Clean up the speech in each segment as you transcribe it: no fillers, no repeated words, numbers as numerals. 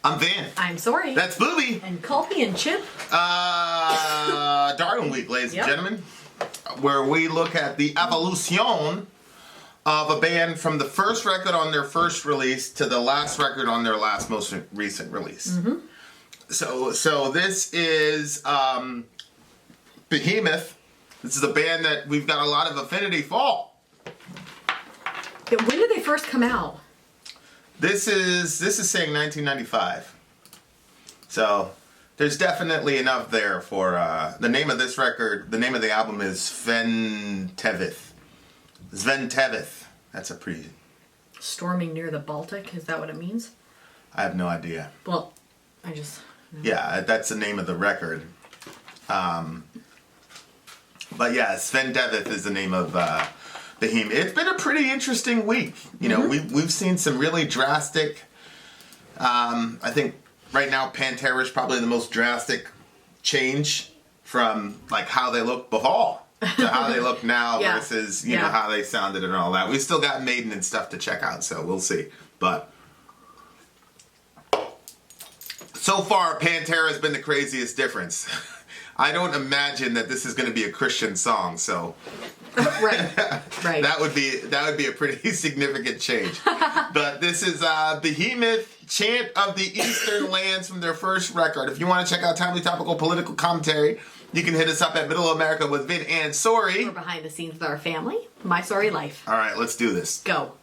I'm Vin. I'm Sori. That's Booby. And Colby and Chip. Darwin Week, ladies and gentlemen, where we look at the evolution of a band from the first record on their first release to the last record on their last most recent release. Mm-hmm. So this is Behemoth. This is a band that we've got a lot of affinity for. When did they first come out? This is saying 1995. So there's definitely enough there for the name of this record. The name of the album is Sven Tevith. That's a pretty... Storming near the Baltic, is that what it means? I have no idea. Well, I just... Yeah, that's the name of the record. But yeah, Sven Tevith is the name of Behemoth. It's been a pretty interesting week. You know, we've seen some really drastic... I think right now Pantera is probably the most drastic change from like how they looked before to how they look now versus you know how they sounded and all that. We've still got Maiden and stuff to check out, so we'll see. But so far, Pantera has been the craziest difference. I don't imagine that this is going to be a Christian song, so right. that would be a pretty significant change. But this is Behemoth, Chant of the Eastern Lands from their first record. If you want to check out timely topical political commentary, you can hit us up at Middle America with Vin and Sori. We're behind the scenes with our family. My Sori Life. All right, let's do this. Go.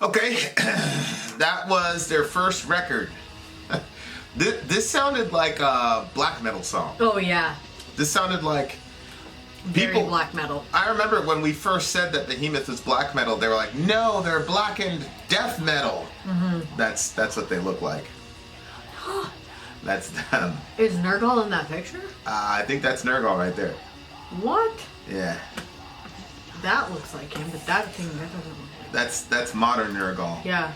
Okay, that was their first record. This sounded like a black metal song. Oh yeah, This sounded like very people. black metal. I remember when we first said that Behemoth was black metal, they were like, "No, they're blackened death metal." That's what they look like. That's them. Is Nergal in that picture? I think that's Nergal right there. What? Yeah, That looks like him, but that doesn't look like. that's modern Nergal. Yeah,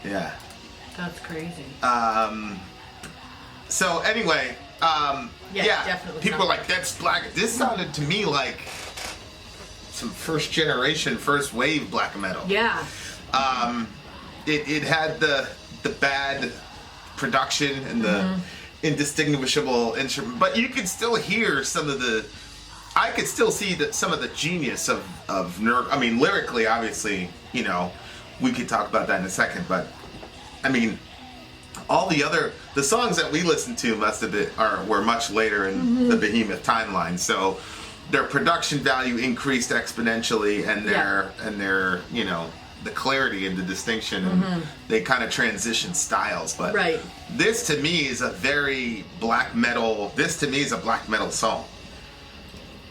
Yeah. that's crazy. So anyway, Yeah, definitely people were sounds like, "That's black." This sounded to me like some first generation, first wave black metal. Yeah. It had the bad production and the indistinguishable instrument, but you could still hear some of the. I could still see that some of the genius of I mean, lyrically, obviously, you know, we could talk about that in a second, but I mean, all the songs that we listened to must have been were much later in the Behemoth timeline, so their production value increased exponentially, and their you know, the clarity and the distinction, and they kind of transitioned styles. But Right. this to me is a very black metal. This to me is a black metal song.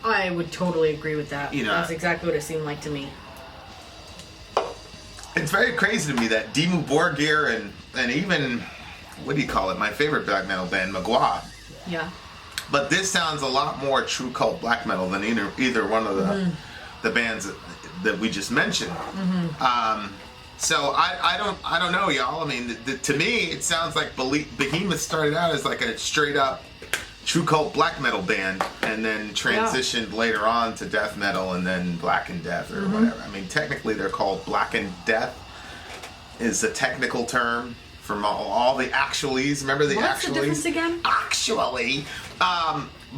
I would totally agree with that. You know- That's exactly what it seemed like to me. It's very crazy to me that Dimmu Borgir and even, what do you call it, my favorite black metal band, Magua. Yeah. But this sounds a lot more true cult black metal than either one of the bands that we just mentioned. So I don't know, y'all. I mean, to me, it sounds like Behemoth started out as like a straight up true cult black metal band, and then transitioned later on to death metal, and then Black and Death or whatever. I mean, technically they're called Black and Death is the technical term from all the actuallys. Remember the What's the difference again? Actually,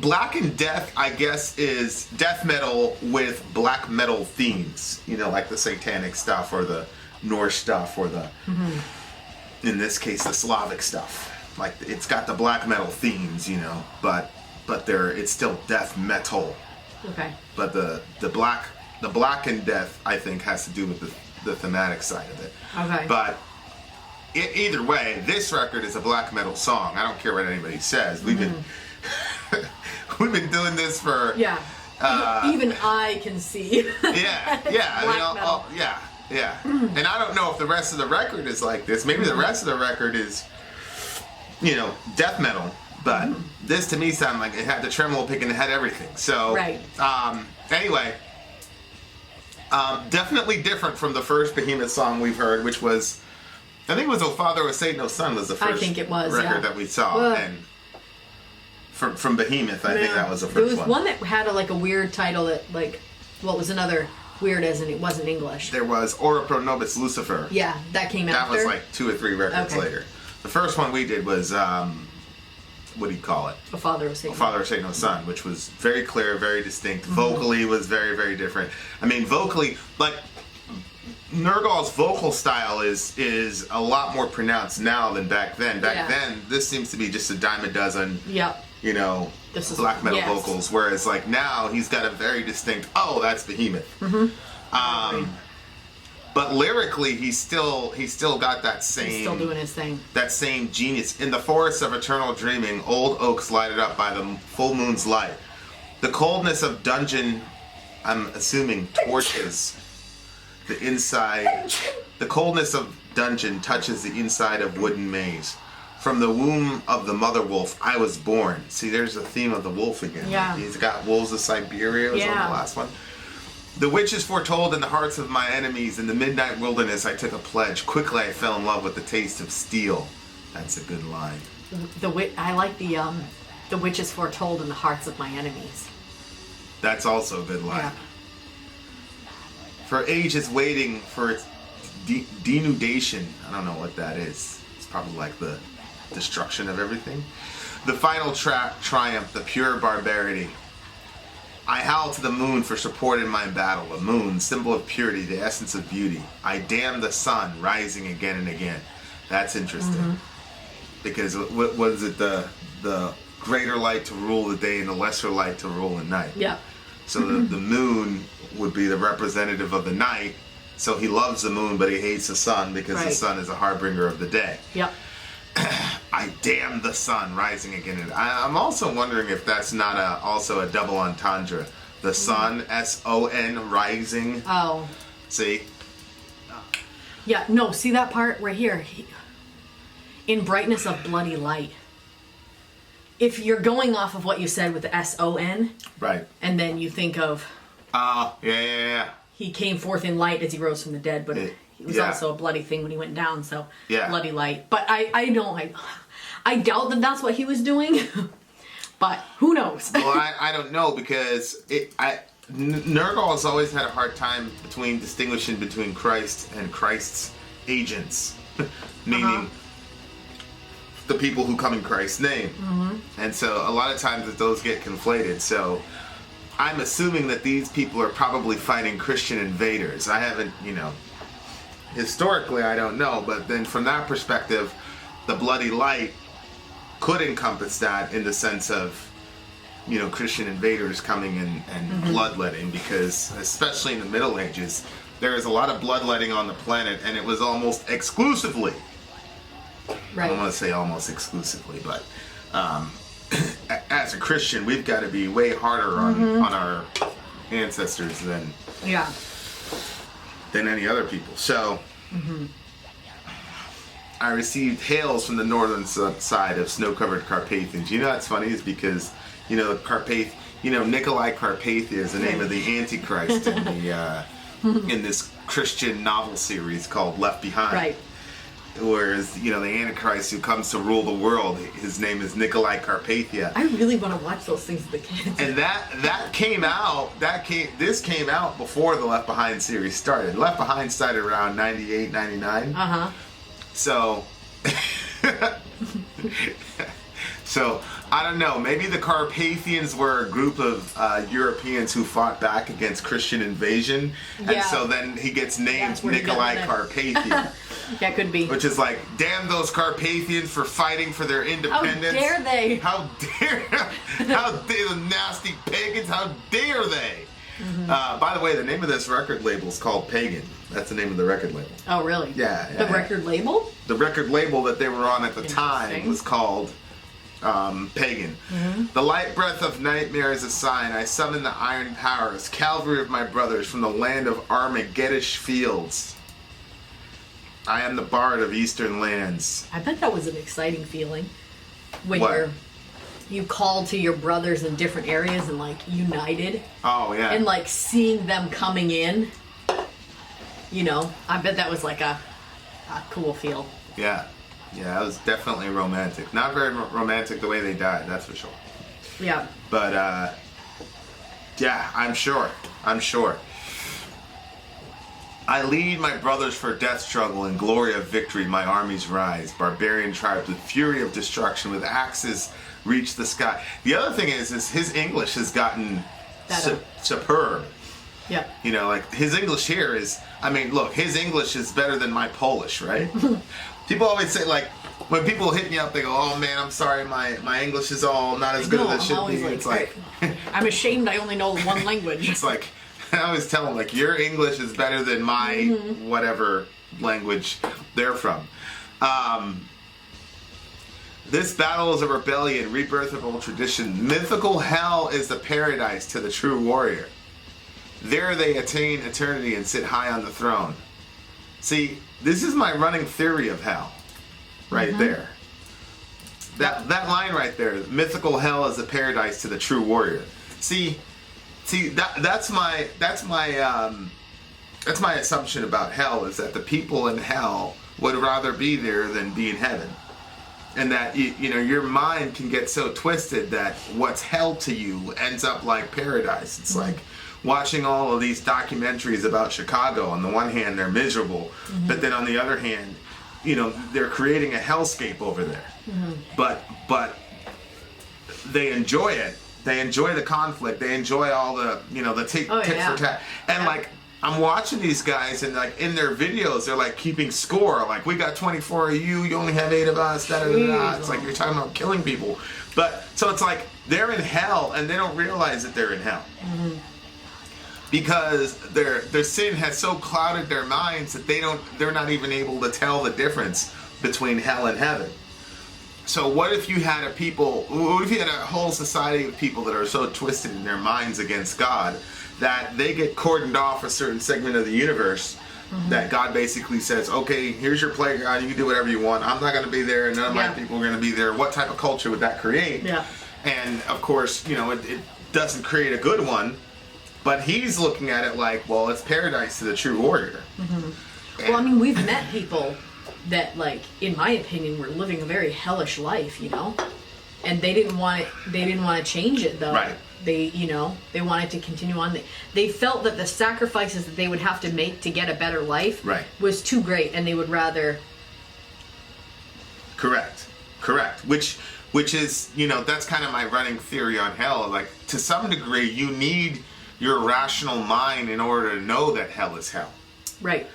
Black and Death, I guess, is death metal with black metal themes. You know, like the satanic stuff or the Norse stuff or the, in this case, the Slavic stuff. Like, it's got the black metal themes, you know, but it's still death metal. Okay. But the Black and Death, I think, has to do with the thematic side of it. Okay. But either way, this record is a black metal song. I don't care what anybody says. We've been we've been doing this for Yeah. Even I can see. yeah. Black metal. Yeah. And I don't know if the rest of the record is like this. Maybe the rest of the record is, you know, death metal. But this to me sounded like it had the tremolo pick and it had everything. So Right. Anyway, definitely different from the first Behemoth song we've heard, which was, I think it was "O Father, O Say No Son" was the first I think it was, record yeah. that we saw. Ugh. And from Behemoth, I think that was the There first was one that had a weird title that what was another weird as in it wasn't English. There was "Ora Pro Nobis Lucifer." Yeah, that came That after. was like 2 or 3 records Okay. later. The first one we did was, what do you call it? A Father was saying. Father Say No Son, which was very clear, very distinct. Vocally was very, very different. I mean, vocally, like, Nergal's vocal style is a lot more pronounced now than back then. Back then, this seems to be just a dime a dozen, Yep. you know, This is- black metal yes. vocals. Whereas, like, now he's got a very distinct, oh, that's Behemoth. But lyrically, he's still got that same. He's still doing his thing. That same genius. In the forests of eternal dreaming, old oaks lighted up by the full moon's light. The coldness of dungeon, I'm assuming, torches the inside. The coldness of dungeon touches the inside of wooden maze. From the womb of the mother wolf, I was born. See, there's the theme of the wolf again. Yeah. He's got wolves of Siberia, was on Yeah. the last one. The witches foretold in the hearts of my enemies. In the midnight wilderness, I took a pledge. Quickly, I fell in love with the taste of steel. That's a good line. I like the witches foretold in the hearts of my enemies. That's also a good line. Yeah. For ages waiting for its denudation. I don't know what that is. It's probably like the destruction of everything. The final triumph, the pure barbarity. I howl to the moon for support in my battle. A moon, symbol of purity, the essence of beauty. I damn the sun, rising again and again. That's interesting. Because what was it? The greater light to rule the day and the lesser light to rule the night. Yep. So the moon would be the representative of the night, So he loves the moon, but he hates the sun because the Right. sun is a harbinger of the day. Yep. I damn the sun rising again. And I'm also wondering if that's not also a double entendre. The sun, S-O-N, rising. Oh. See? Yeah, no, see that part right here? In brightness of bloody light. If you're going off of what you said with the S-O-N, Right. and then you think of Yeah. he came forth in light as he rose from the dead, but it was Yeah. also a bloody thing when he went down, so Yeah. bloody light. But I doubt that that's what he was doing, but who knows? Well, I don't know because Nurgle has always had a hard time distinguishing between Christ and Christ's agents, meaning the people who come in Christ's name. And so a lot of times those get conflated. So I'm assuming that these people are probably fighting Christian invaders. I haven't, historically I don't know, but then from that perspective, the bloody light could encompass that in the sense of, Christian invaders coming and bloodletting, because especially in the Middle Ages, there is a lot of bloodletting on the planet, and it was almost exclusively, I don't want to say almost exclusively, but as a Christian, we've got to be way harder on our ancestors than any other people. So I received hails from the northern side of snow-covered Carpathians. You know what's funny is because, Nikolai Carpathia is the name of the Antichrist in the in this Christian novel series called Left Behind. Right. Whereas, the Antichrist who comes to rule the world, his name is Nikolai Carpathia. I really want to watch those things with the kids. And this came out before the Left Behind series started. Left Behind started around 98, 99. So, so I don't know. Maybe the Carpathians were a group of Europeans who fought back against Christian invasion, and so then he gets named Nikolai Carpathia. That could be. Which is like, damn those Carpathians for fighting for their independence. How dare they? How dare the nasty pagans? How dare they? By the way, the name of this record label is called Pagan. That's the name of the record label. Oh, really? Yeah. The record label? The record label that they were on at the time was called Pagan. The light breath of nightmare is a sign. I summon the iron powers, cavalry of my brothers from the land of Armageddonish fields. I am the bard of eastern lands. I bet that was an exciting feeling when What? you called to your brothers in different areas and united. Oh yeah. And seeing them coming in. I bet that was a cool feel. Yeah. Yeah, that was definitely romantic. Not very romantic the way they died, that's for sure. Yeah. But yeah, I'm sure. I lead my brothers for death struggle, in glory of victory my armies rise. Barbarian tribes with fury of destruction, with axes reach the sky. The other thing is his English has gotten superb. Yeah. His English here is, look, his English is better than my Polish, right? People always say, when people hit me up, they go, oh man, I'm sorry, my English is all not as good as it should be. It's I'm ashamed I only know one language. It's like, I always tell them, your English is better than my whatever language they're from. This battle is a rebellion, rebirth of old tradition. Mythical hell is the paradise to the true warrior. There they attain eternity and sit high on the throne. See, this is my running theory of hell, right there. That line right there, mythical hell is the paradise to the true warrior. See, that's my assumption about hell, is that the people in hell would rather be there than be in heaven. And that your mind can get so twisted that what's hell to you ends up like paradise. It's like watching all of these documentaries about Chicago. On the one hand, they're miserable, but then on the other hand, they're creating a hellscape over there. But they enjoy it. They enjoy the conflict. They enjoy all the the tit for tat. And I'm watching these guys, and in their videos, they're keeping score. We got 24 of you. You only have 8 of us. Da da da da. It's you're talking about killing people. But so it's they're in hell, and they don't realize that they're in hell. because their sin has so clouded their minds that they're not even able to tell the difference between hell and heaven. So what if you had a whole society of people that are so twisted in their minds against God that they get cordoned off a certain segment of the universe, that God basically says, okay, here's your playground, you can do whatever you want, I'm not going to be there, and none of my people are going to be there. What type of culture would that create? Yeah. And of course, it doesn't create a good one, but he's looking at it like, well, it's paradise to the true warrior. Well, I mean, we've met people that, like, in my opinion, were living a very hellish life, and they didn't want to change it, though. Right. They wanted to continue on. They felt that the sacrifices that they would have to make to get a better life was too great, and they would rather. Correct. Which is, that's kind of my running theory on hell. Like, to some degree, you need your rational mind in order to know that hell is hell. Right.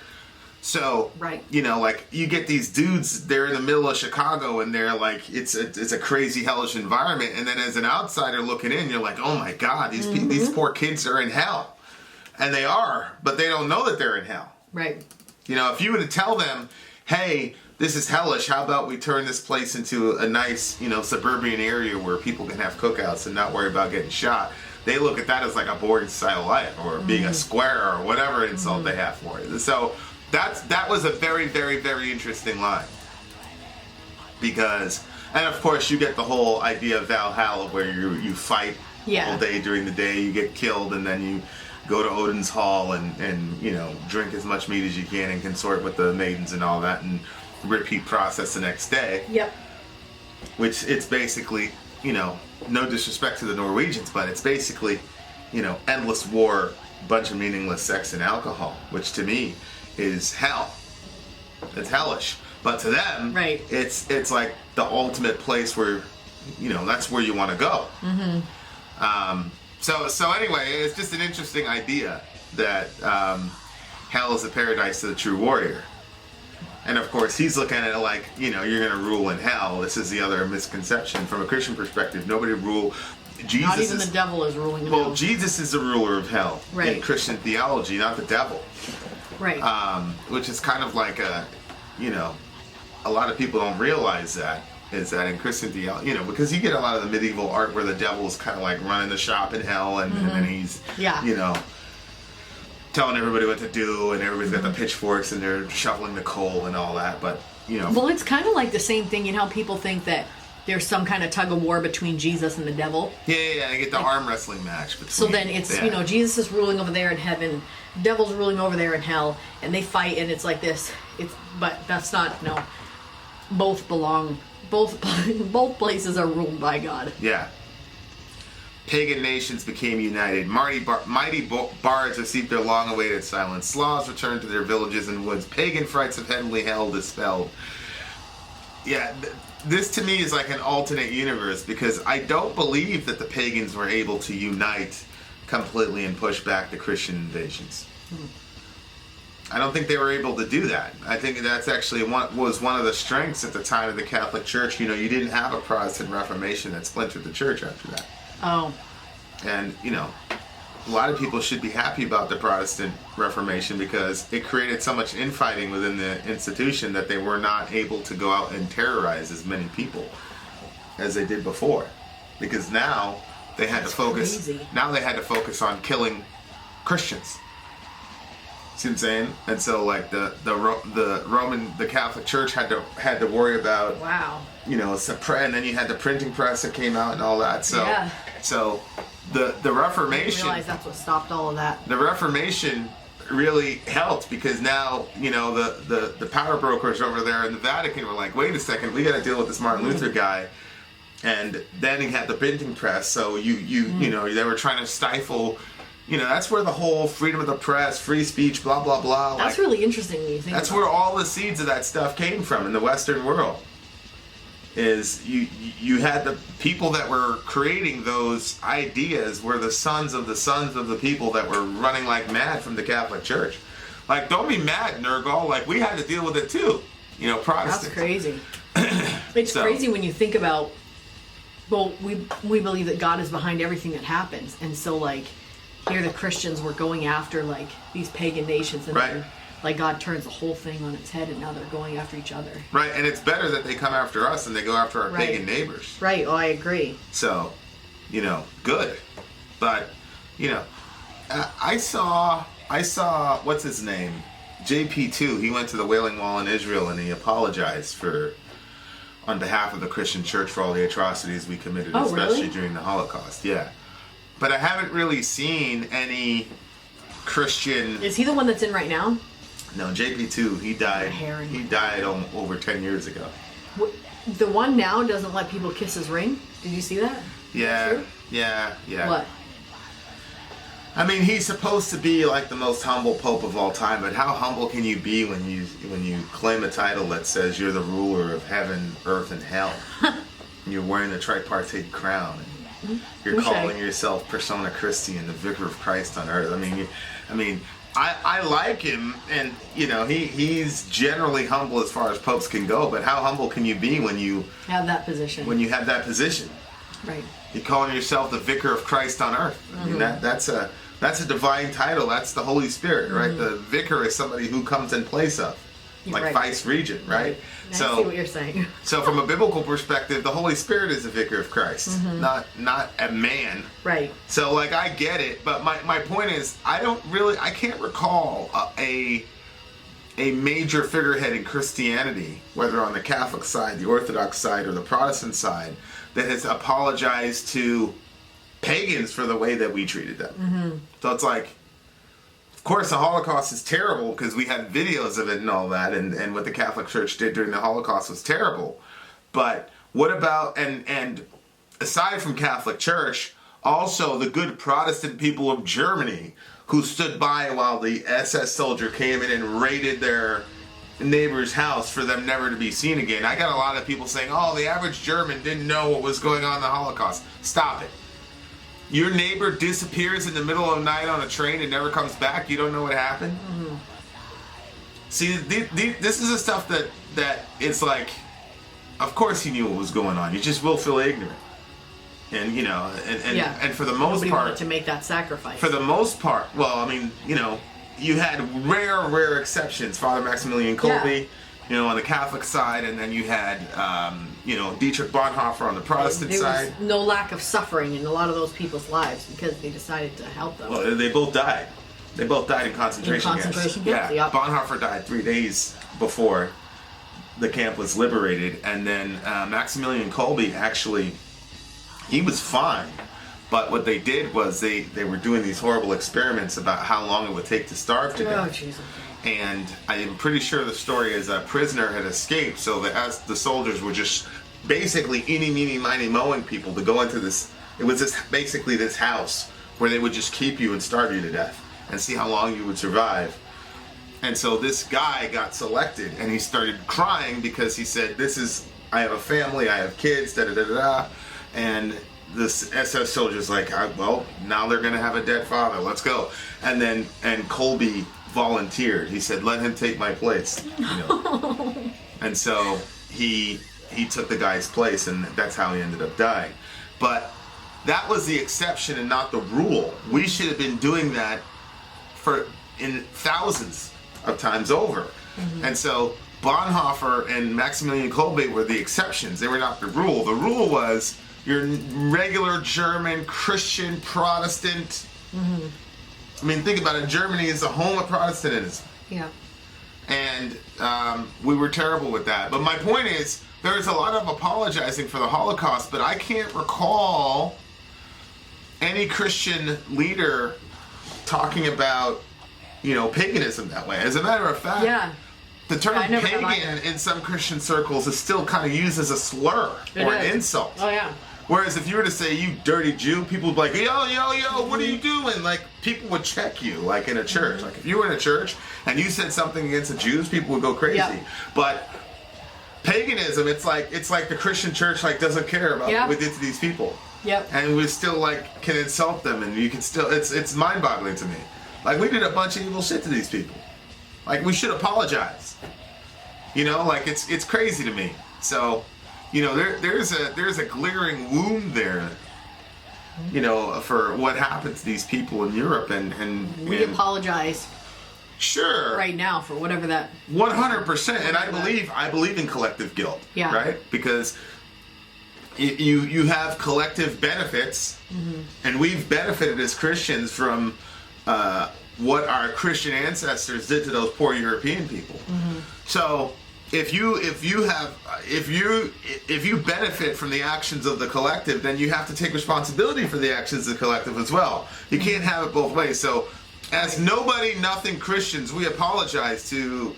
So, like, you get these dudes, they're in the middle of Chicago, and they're like, it's a crazy hellish environment, and then as an outsider looking in, you're like, oh my God, these poor kids are in hell. And they are, but they don't know that they're in hell. Right. If you were to tell them, hey, this is hellish, how about we turn this place into a nice, suburban area where people can have cookouts and not worry about getting shot, they look at that as like a boring style of life, or being a square, or whatever insult they have for it. So that was a very, very, very interesting line. Because, and of course you get the whole idea of Valhalla, where you fight all day during the day, you get killed, and then you go to Odin's Hall and drink as much meat as you can and consort with the maidens and all that, and repeat process the next day. Yep. Which it's basically, no disrespect to the Norwegians, but it's basically, endless war, bunch of meaningless sex and alcohol, which to me is hell. It's hellish. But to them, it's like the ultimate place where, that's where you want to go. So anyway, it's just an interesting idea that hell is a paradise to the true warrior. And of course, he's looking at it like, you're going to rule in hell. This is the other misconception from a Christian perspective. Nobody rule. Jesus not even the devil is ruling in hell. hell. Jesus is the ruler of hell in Christian theology, not the devil. Right. Which is kind of like a lot of people don't realize that, is that in Christian theology, because you get a lot of the medieval art where the devil is kind of like running the shop in hell, and then he's, telling everybody what to do, and everybody's got the pitchforks and they're shoveling the coal and all that, but, Well, it's kind of like the same thing, how people think that there's some kind of tug of war between Jesus and the devil. Yeah, they get the arm wrestling match between. So then it's, Jesus is ruling over there in heaven, devil's ruling over there in hell, and they fight, and it's like this. But that's not, both belong, both places are ruled by God. Yeah. Pagan nations became united. Mighty bards received their long-awaited silence. Slavs returned to their villages and woods. Pagan frights of heavenly hell dispelled. Yeah, this to me is like an alternate universe, because I don't believe that the pagans were able to unite completely and push back the Christian invasions. I don't think they were able to do that. I think that's actually was one of the strengths at the time of the Catholic Church. You didn't have a Protestant Reformation that splintered the church after that. Oh. And, a lot of people should be happy about the Protestant Reformation, because it created so much infighting within the institution that they were not able to go out and terrorize as many people as they did before. Because now they had to focus. Crazy. Now they had to focus on killing Christians. See what I'm saying? And so, like, the Catholic Church had to worry about, and then you had the printing press that came out and all that. So, so the Reformation. I didn't realize that's what stopped all of that. The Reformation really helped, because now the power brokers over there in the Vatican were like, wait a second, we got to deal with this Martin Luther guy. And then he had the printing press, so they were trying to stifle. That's where the whole freedom of the press, free speech, blah, blah, blah. That's really interesting when you think that's about where all the seeds of that stuff came from in the Western world. Is you had the people that were creating those ideas were the sons of the people that were running like mad from the Catholic Church. Like, don't be mad, Nurgle. Like, we had to deal with it too. Protestants. That's crazy. It's crazy when you think about, we believe that God is behind everything that happens. And so, like, here the Christians were going after like these pagan nations, and Right. then, like God turns the whole thing on its head, and now they're going after each other. Right, and it's better that they come after us than they go after our Right. pagan neighbors. Right. Oh, I agree. So, good. But, I saw what's his name? JP2. He went to the Wailing Wall in Israel and he apologized on behalf of the Christian church for all the atrocities we committed, Oh, especially really? during the Holocaust. Yeah. But I haven't really seen any Christian. Is he the one that's in right now? No, JP2, he died. Hair and- He died over 10 years ago. The one now doesn't let people kiss his ring. Did you see that? Yeah, True? yeah. What? I mean, he's supposed to be like the most humble pope of all time, but how humble can you be when you claim a title that says you're the ruler of heaven, earth, and hell? And you're wearing the tripartite crown. And you're Touche. calling yourself persona Christi and the vicar of Christ on earth. I like him, and he's generally humble as far as popes can go. But how humble can you be when you Have that position. have that position? Right. You're calling yourself the vicar of Christ on earth. I mean, that's a divine title. That's the Holy Spirit, right? The vicar is somebody who comes in place of, like Right. vice regent, right? I see what you're saying. So from a biblical perspective, the Holy Spirit is the vicar of Christ, not a man. Right. So I get it, but my point is, I can't recall a major figurehead in Christianity, whether on the Catholic side, the Orthodox side, or the Protestant side, that has apologized to pagans for the way that we treated them. So it's like, of course the Holocaust is terrible because we had videos of it and all that, and what the Catholic Church did during the Holocaust was terrible. But what about, and aside from Catholic Church, also the good Protestant people of Germany who stood by while the SS soldier came in and raided their neighbor's house for them never to be seen again. I got a lot of people saying, oh, the average German didn't know what was going on in the Holocaust. Stop it. Your neighbor disappears in the middle of the night on a train and never comes back. You don't know what happened? See, this is the stuff that it's like, of course he knew what was going on. You just will feel ignorant. And, and for the most Nobody part, wanted to make that sacrifice. for the most part, well, I mean, you had rare exceptions. Father Maximilian Kolbe, on the Catholic side, and then you had, Dietrich Bonhoeffer on the Protestant there side. was no lack of suffering in a lot of those people's lives because they decided to help them. Well, they both died. They both died in concentration camps. camps, yeah. Bonhoeffer died 3 days before the camp was liberated, and then Maximilian Kolbe actually, he was fine. But what they did was they were doing these horrible experiments about how long it would take to starve to death. Oh, Jesus. And I am pretty sure the story is a prisoner had escaped, so that as the soldiers were just basically eeny, meeny, miny, mowing people to go into this. It was basically this house where they would just keep you and starve you to death and see how long you would survive. And so this guy got selected, and he started crying because he said, I have a family, I have kids, da-da-da-da-da. And this SS soldier's like, well, now they're going to have a dead father. Let's go. And Kolbe volunteered. He said, let him take my place. And so he took the guy's place, and that's how he ended up dying. But that was the exception and not the rule. We should have been doing that in thousands of times over. And so Bonhoeffer and Maximilian Kolbe were the exceptions. They were not the rule. The rule was your regular German, Christian, Protestant. I mean, think about it. Germany is the home of Protestantism. Yeah. And we were terrible with that. But my point is, there's a lot of apologizing for the Holocaust, but I can't recall any Christian leader talking about, paganism that way. As a matter of fact, the term I never have pagan either. in some Christian circles is still kind of used as a slur or an insult. Oh, yeah. Whereas if you were to say, you dirty Jew, people would be like, yo, what are you doing? Like, people would check you, like in a church. Like, if you were in a church and you said something against the Jews, people would go crazy. Yep. But paganism, it's like the Christian church, doesn't care about what we did to these people. Yep. And we still, can insult them, and you can still, it's mind-boggling to me. We did a bunch of evil shit to these people. We should apologize. It's crazy to me. So, there's a glaring wound there you know, for what happened to these people in Europe, We and apologize sure, right now for whatever that. 100%, and I believe in collective guilt, Yeah. right? Because you have collective benefits, and we've benefited as Christians from what our Christian ancestors did to those poor European people. So if you benefit from the actions of the collective, then you have to take responsibility for the actions of the collective as well. You can't have it both ways. So as nobody, nothing Christians, we apologize to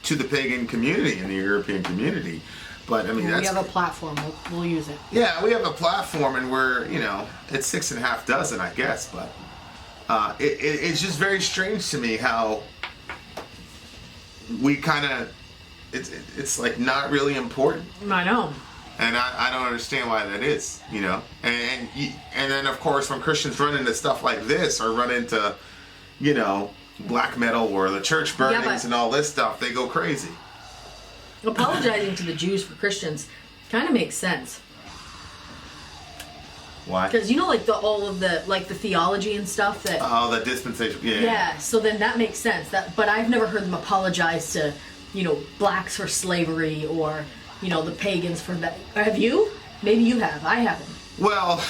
the pagan community and the European community. But I mean, We that's, have a platform. We'll use it. yeah, we have a platform, and we're, you know, it's 6.5 dozen, I guess. But it's just very strange to me how we kind of, it's like not really important. I know. And I don't understand why that is, you know. And then of course when Christians run into stuff like this, or run into, you know, black metal or the church burnings and all this stuff, they go crazy. Apologizing to the Jews for Christians kind of makes sense. Why? Because you know, like all of the theology and stuff that. Oh, the dispensation. Yeah. Yeah. So then that makes sense. But I've never heard them apologize to, you know, blacks for slavery, or, you know, the pagans for that. Have you? Maybe you have. I haven't. Well,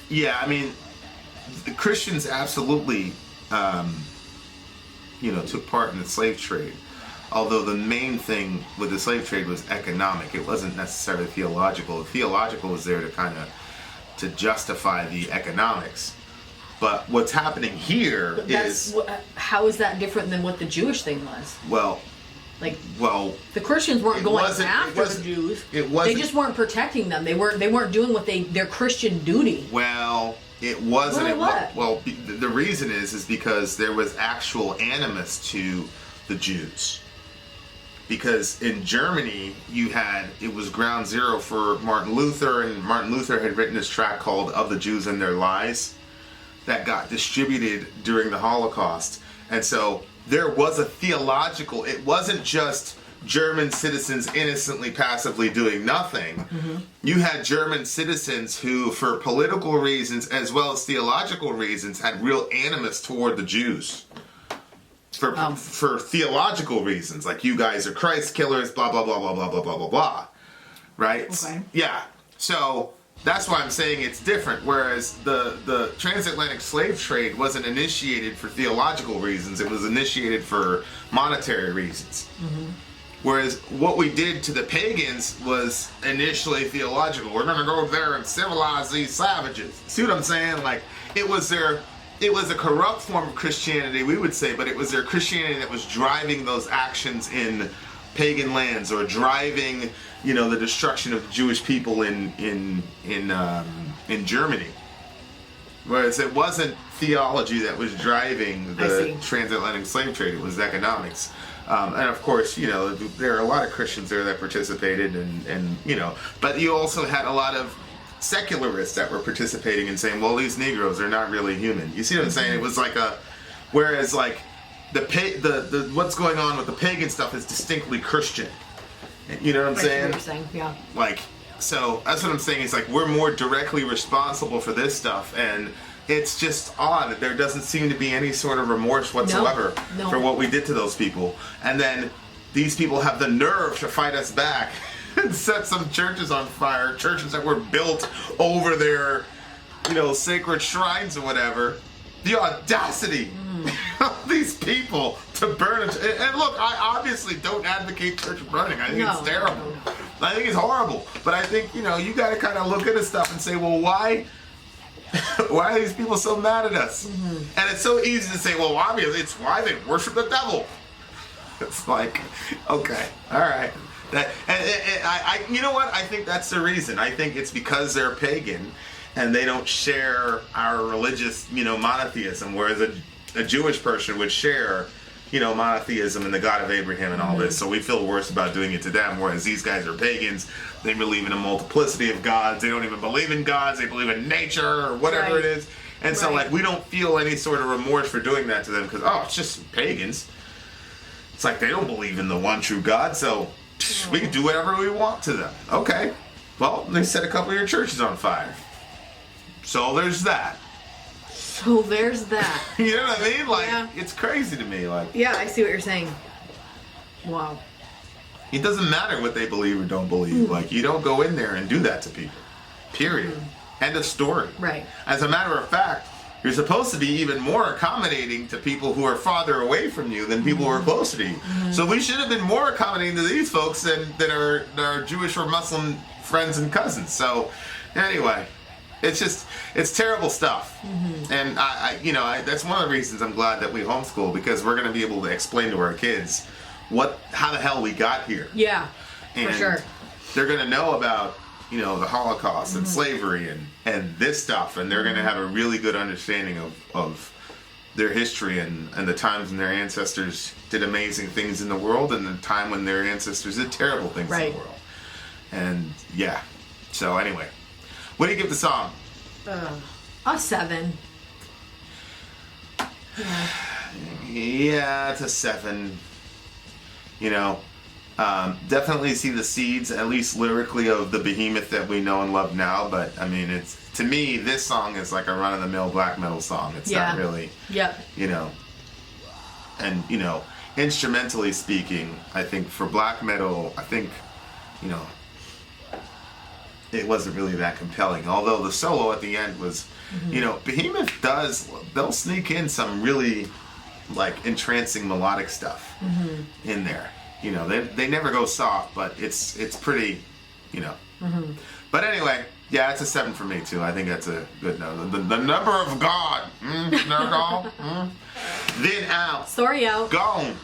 yeah. I mean, the Christians absolutely, you know, took part in the slave trade. Although the main thing with the slave trade was economic, it wasn't necessarily theological. The theological was there to kind of to justify the economics. But what's happening here is how is that different than what the Jewish thing was? Well, the Christians weren't going after the Jews. It wasn't. They just weren't protecting them. They weren't doing their Christian duty. Well, it wasn't. Well, the reason is because there was actual animus to the Jews. Because in Germany, it was ground zero for Martin Luther, and Martin Luther had written this tract called Of the Jews and Their Lies that got distributed during the Holocaust. And so there was a theological, it wasn't just German citizens innocently, passively doing nothing. Mm-hmm. You had German citizens who, for political reasons as well as theological reasons, had real animus toward the Jews. For theological reasons, like you guys are Christ killers, blah, blah, blah, blah, blah, blah, blah, blah, blah. Right? Okay. Yeah. So that's why I'm saying it's different. Whereas the transatlantic slave trade wasn't initiated for theological reasons. It was initiated for monetary reasons. Mm-hmm. Whereas what we did to the pagans was initially theological. We're going to go there and civilize these savages. See what I'm saying? Like, it was a corrupt form of Christianity, we would say, but it was their Christianity that was driving those actions in pagan lands, or driving, you know, the destruction of the Jewish people in Germany. Whereas it wasn't theology that was driving the transatlantic slave trade; it was economics. And of course, you know, there are a lot of Christians there that participated, and you know, but you also had a lot of secularists that were participating and saying, well, these Negroes are not really human. You see what I'm saying? It was like whereas like the what's going on with the pagan stuff is distinctly Christian. You know what I'm saying? What you're saying, yeah. Like, so that's what I'm saying. Is like we're more directly responsible for this stuff, and it's just odd. There doesn't seem to be any sort of remorse whatsoever for what we did to those people. And then these people have the nerve to fight us back and set some churches on fire, churches that were built over their, you know, sacred shrines or whatever. The audacity of these people to burn it. And look, I obviously don't advocate church burning. I think it's terrible. No. I think it's horrible. But I think, you know, you got to kind of look at this stuff and say, well, why are these people so mad at us? Mm-hmm. And it's so easy to say, well, obviously it's why they worship the devil. It's like, okay, all right. I you know what? I think that's the reason. I think it's because they're pagan and they don't share our religious, you know, monotheism, whereas a Jewish person would share, you know, monotheism and the God of Abraham and all this. So we feel worse about doing it to them, whereas these guys are pagans. They believe in a multiplicity of gods. They don't even believe in gods. They believe in nature or whatever it is. And so, like, we don't feel any sort of remorse for doing that to them because, oh, it's just pagans. It's like they don't believe in the one true God, so we can do whatever we want to them. Okay. Well, they set a couple of your churches on fire. So there's that. So there's that. You know what I mean? Like, Yeah. it's crazy to me. Like, Yeah, I see what you're saying. Wow. it doesn't matter what they believe or don't believe. Like, you don't go in there and do that to people. Period. End of story. Right. As a matter of fact, you're supposed to be even more accommodating to people who are farther away from you than people who are closer to you. So we should have been more accommodating to these folks than our Jewish or Muslim friends and cousins. So anyway, it's terrible stuff. And I that's one of the reasons I'm glad that we homeschool, because we're going to be able to explain to our kids how the hell we got here. Yeah, And for sure. they're going to know about, the Holocaust and slavery and this stuff, and they're going to have a really good understanding of their history and the times when their ancestors did amazing things in the world and the time when their ancestors did terrible things in the world. And yeah. So anyway, what do you give the song? A 7. Yeah. Yeah, it's a 7. Definitely see the seeds, at least lyrically, of the Behemoth that we know and love now. But I mean, to me, this song is like a run-of-the-mill black metal song. It's not really, and instrumentally speaking, I think for black metal, it wasn't really that compelling. Although the solo at the end was, Behemoth they'll sneak in some really like entrancing melodic stuff in there. They never go soft, but it's pretty, But anyway, yeah, it's a 7 for me too. I think that's a good number. The number of God. Nerd all. Vin out. Sorry out. Gone.